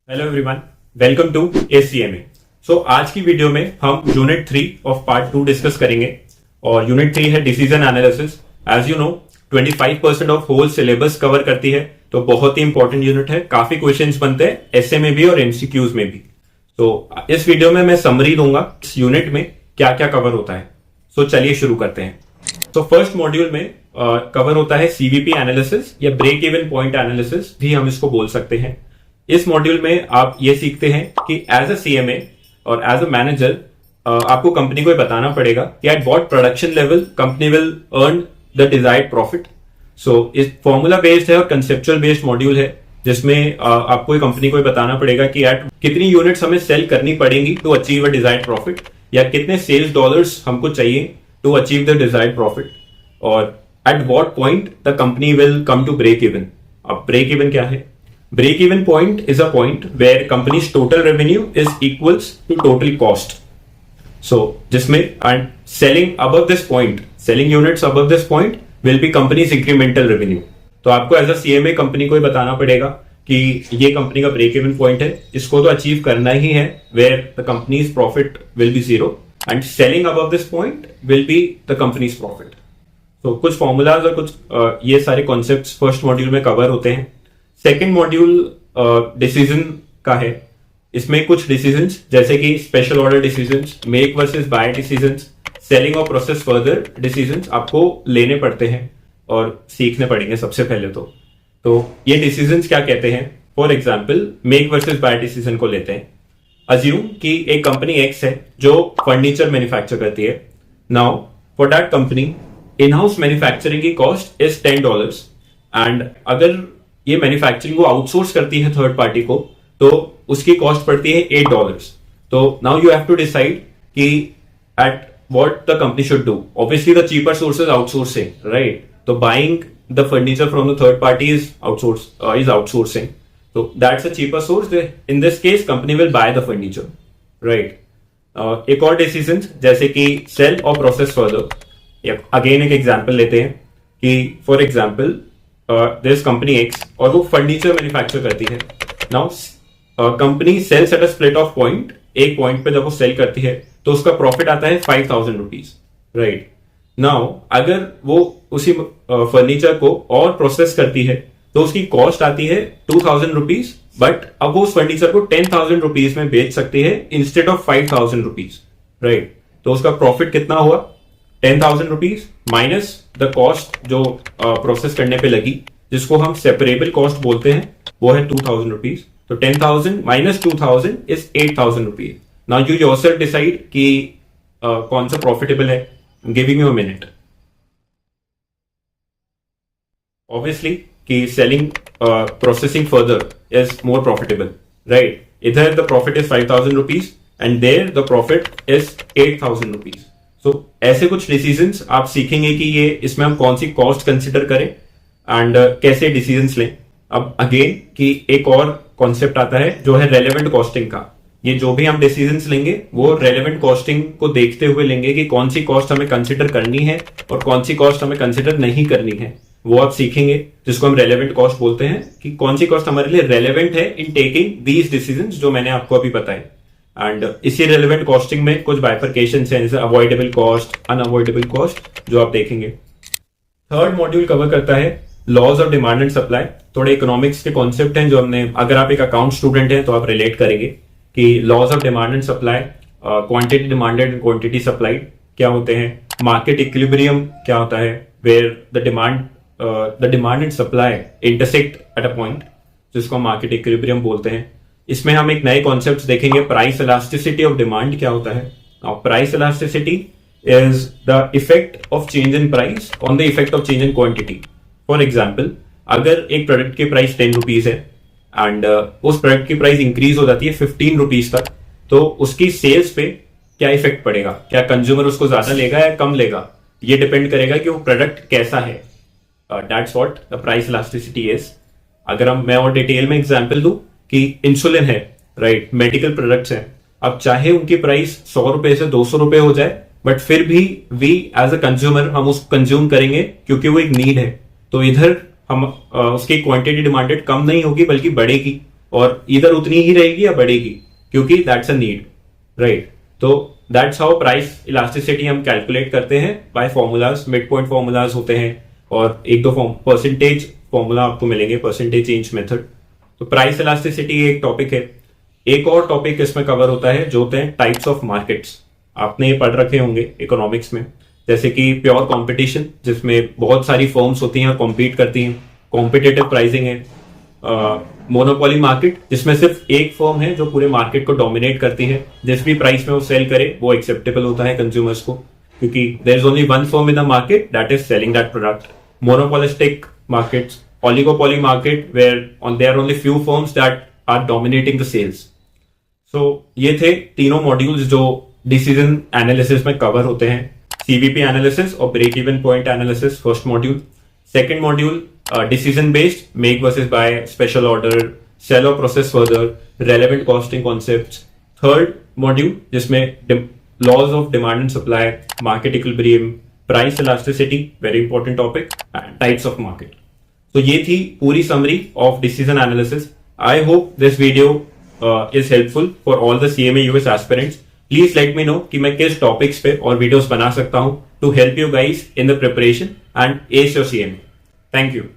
Hello everyone, welcome to ACMA. So आज की video में हम यूनिट 3 ऑफ पार्ट 2 डिस्कस करेंगे और यूनिट 3 है decision analysis. As you know 25% of whole syllabus cover करती है, तो बहुत ही इंपॉर्टेंट यूनिट है। काफी क्वेश्चंस बनते हैं एसए में भी और एमसीक्यूज में भी। तो इस वीडियो में मैं समरी दूंगा इस यूनिट में क्या क्या कवर होता है। सो चलिए शुरू करते हैं। तो फर्स्ट मॉड्यूल में कवर होता है सीवीपी एनालिसिस या ब्रेक इवन पॉइंट एनालिसिस भी हम इसको बोल सकते हैं। इस मॉड्यूल में आप ये सीखते हैं कि एज अ सीएमए और एज अ मैनेजर आपको कंपनी को बताना पड़ेगा कि at what production level company will earn the desired profit. So इस फॉर्मूला बेस्ड है और कंसेप्चुअल बेस्ड मॉड्यूल है, जिसमें आपको कंपनी को बताना पड़ेगा कि एट कितनी यूनिट्स हमें सेल करनी पड़ेंगी to achieve a desired profit, या कितने सेल्स डॉलर्स हमको चाहिए to achieve the desired profit, और at what point the company will come to break even. अब ब्रेक इवन क्या है? Break even point is a point where company's total revenue is equals to total cost. So जिसमें and selling above this point, selling units above this point will be company's incremental revenue. तो आपको as a CMA company को बताना पड़ेगा कि ये company का break even point है, इसको तो अचीव करना ही है, where the company's profit will be zero and selling above this point will be the company's profit. तो कुछ फॉर्मूलाज और कुछ ये सारे कॉन्सेप्ट्स फर्स्ट मॉड्यूल में कवर होते हैं। सेकेंड मॉड्यूल डिसीजन का है। इसमें कुछ डिसीजंस जैसे कि special order decisions, make versus buy decisions, selling और प्रोसेस फर्दर डिसीजंस आपको लेने पड़ते हैं और सीखने पड़ेंगे सबसे पहले। तो ये डिसीजंस क्या कहते हैं? For example make versus buy decision को लेते हैं। अज्यूम कि एक कंपनी एक्स है जो फर्नीचर मैन्युफैक्चर करती है। Now for that company in house manufacturing की कॉस्ट इज $10 एंड अगर ये मैन्युफैक्चरिंग को आउटसोर्स करती है थर्ड पार्टी को, तो उसकी कॉस्ट पड़ती है $8। तो now you have to decide कि at what the company should do. Obviously the cheaper source is outsourcing, right? तो buying the furniture from the third party is outsourcing, तो that's a cheaper source. In this case company will buy the furniture, right? एक और decision जैसे कि sale और process further. Again एक example लेते हैं कि for example this company X और वो फर्नीचर मैन्युफैक्चर करती है। Now company sells at a split off point, एक पॉइंट पे जब वो सेल करती है तो उसका प्रॉफिट आता है ₹5,000, राइट? नाउ अगर वो उसी फर्नीचर को और प्रोसेस करती है तो उसकी कॉस्ट आती है ₹2,000, बट अब वो उस फर्नीचर को ₹10,000 में बेच सकती है इंस्टेड ऑफ ₹5,000, राइट? तो उसका प्रॉफिट कितना हुआ? ₹10,000 माइनस द कॉस्ट जो प्रोसेस करने पे लगी, जिसको हम सेपरेबल कॉस्ट बोलते हैं, वो है ₹2,000। तो 10,000 minus 2,000 is ₹8,000। Now you yourself decide कि कौन सा प्रॉफिटेबल है। Giving you a minute. Obviously कि selling processing further is more profitable, right? इधर the profit is ₹5,000 and there the profit is ₹8,000। तो ऐसे कुछ डिसीजंस आप सीखेंगे कि ये इसमें हम कौन सी कॉस्ट कंसिडर करें एंड कैसे डिसीजंस लें। अब अगेन कि एक और कॉन्सेप्ट आता है जो है रेलेवेंट कॉस्टिंग का। ये जो भी हम डिसीजंस लेंगे वो रेलेवेंट कॉस्टिंग को देखते हुए लेंगे कि कौन सी कॉस्ट हमें कंसिडर करनी है और कौन सी कॉस्ट हमें कंसिडर नहीं करनी है, वो आप सीखेंगे, जिसको हम रेलेवेंट कॉस्ट बोलते हैं कि कौन सी कॉस्ट हमारे लिए रेलेवेंट है इन टेकिंग दीज डिसीजंस जो मैंने आपको अभी बताए। एंड इसी रेलेवेंट कॉस्टिंग में कुछ बाइफरकेशंस हैं, जैसे अवॉइडेबल कॉस्ट, अनअवॉइडेबल कॉस्ट, जो आप देखेंगे। थर्ड मॉड्यूल कवर करता है laws of demand and supply. थोड़े इकोनॉमिक्स के कॉन्सेप्ट हैं जो हमने, अगर आप एक अकाउंट स्टूडेंट हैं तो आप रिलेट करेंगे कि laws of demand and supply, quantity demanded and quantity supplied क्या होते हैं, मार्केट इक्विलिब्रियम क्या होता है, where the demand and supply intersect at a point, जिसको मार्केट इक्विलिब्रियम बोलते हैं। इसमें हम एक नए कॉन्सेप्ट देखेंगे, प्राइस इलास्टिसिटी ऑफ डिमांड क्या होता है। Price elasticity is the effect of change in price on the effect of change in quantity. For example अगर एक प्रोडक्ट की प्राइस ₹10 है एंड उस प्रोडक्ट की प्राइस इंक्रीज हो जाती है ₹15 तक, तो उसकी सेल्स पे क्या इफेक्ट पड़ेगा? क्या कंज्यूमर उसको ज्यादा लेगा या कम लेगा? ये डिपेंड करेगा कि वो प्रोडक्ट कैसा है। That's what the price elasticity is. अगर मैं और डिटेल में एग्जांपल दूं कि इंसुलिन है, राइट? मेडिकल प्रोडक्ट्स हैं। अब चाहे उनकी प्राइस ₹100 से ₹200 हो जाए, बट फिर भी वी एज अ कंज्यूमर हम उसको कंज्यूम करेंगे क्योंकि वो एक नीड है। तो इधर हम उसकी क्वांटिटी डिमांडेड कम नहीं होगी बल्कि बढ़ेगी, और इधर उतनी ही रहेगी या बढ़ेगी, क्योंकि दैट्स अ नीड, राइट। तो दैट्स हाउ प्राइस इलास्टिसिटी हम कैलकुलेट करते हैं by formulas, mid point formulas होते हैं और एक दो परसेंटेज फॉर्मूला आपको मिलेंगे, परसेंटेज चेंज मेथड। तो प्राइस इलास्टिसिटी एक टॉपिक है। एक और टॉपिक इसमें कवर होता है जो होते हैं टाइप्स ऑफ मार्केट्स। आपने ये पढ़ रखे होंगे इकोनॉमिक्स में, जैसे कि प्योर कंपटीशन जिसमें बहुत सारी फर्म्स होती हैं और कॉम्पीट करती हैं, कॉम्पिटेटिव प्राइसिंग है। मोनोपोली मार्केट जिसमें सिर्फ एक फर्म है जो पूरे मार्केट को डोमिनेट करती है, जिस भी प्राइस में वो सेल करे वो एक्सेप्टेबल होता है कंज्यूमर्स को, क्योंकि there is only one firm in the market that is selling that product. Monopolistic markets, oligopoly market where on there only few firms that are dominating the sales. So ये थे तीनों modules जो decision analysis में cover होते हैं। CVP analysis और break even point analysis first module. Second module decision based, make versus buy, special order, sale और process further, relevant costing concepts. Third module जिसमें laws of demand and supply, market equilibrium, price elasticity, very important topic, and types of market. तो ये थी पूरी summary of decision analysis. I hope this video is helpful for all the CMA US aspirants. Please let me know कि मैं किस topics पे और videos बना सकता हूं to help you guys in the preparation and ace your CMA. Thank you.